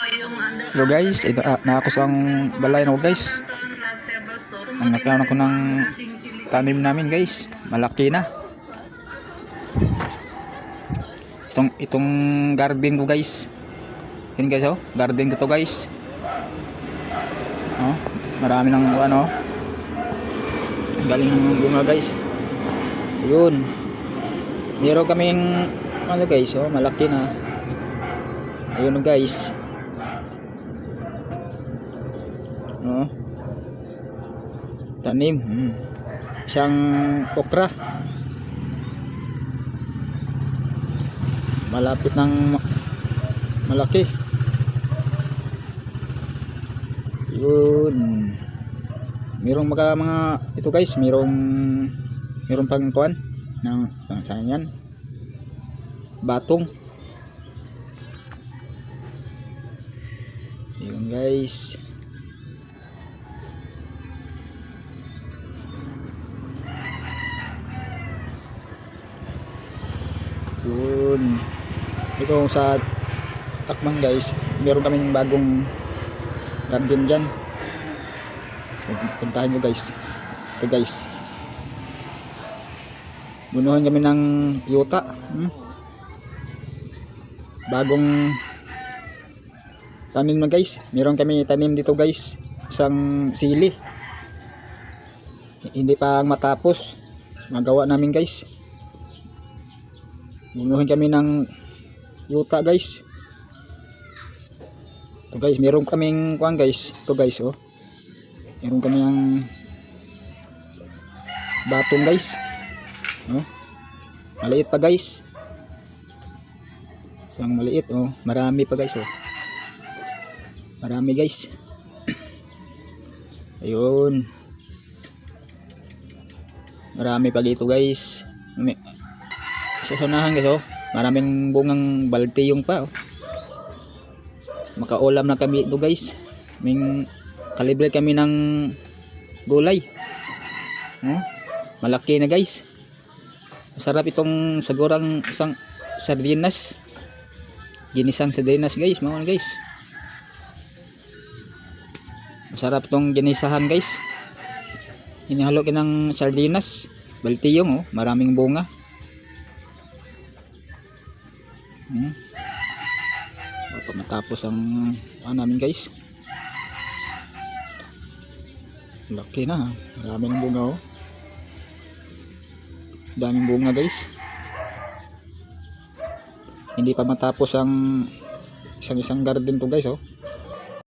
Hello guys, ito na ako sa balay na guys. Ang nagkaroon ako ng tanim namin guys. Malaki na. Itong garden ko guys. Yun guys oh, garden ko to guys. Oh, marami ng ano. Galing ng bunga guys. Yun. Meron kaming ano guys, oh, malaki na. Ayun guys. Oh. Tanim. Isang okra. Malapit ng malaki. Yun. Merong mga ito guys, merong pang kuan ng saan yan? Batong. Yun guys. Yun. Ito sa Takman guys, meron kaming bagong garden dyan. Puntahan nyo guys. Ito guys, bunuhan kami ng yuta. Bagong tanim na guys. Meron kami tanim dito guys, isang sili. Hindi pa matapos, magawa namin guys. Bunuhan kami ng yuta guys. Ito guys, meron kaming kuan guys. Ito guys oh, meron kami ng batong guys. Oh, maliit pa guys. Isang maliit oh, marami pa guys oh. Marami guys. Ayun. Marami pa dito guys. Sa unahan guys oh, maraming bungang baltiyong pa oh. Makaulam na kami ito guys. Kalibre kami ng gulay. Malaki na guys. Masarap itong sagurang isang sardinas. Ginisang sardinas guys, mga guys. Masarap itong ginisahan guys. Inihalo ng sardinas, baltiyong oh, maraming bunga. Matapos ang namin guys. Laki na, marami ng bunga oh. Daming bunga guys. Hindi pa matapos ang isang garden to guys oh.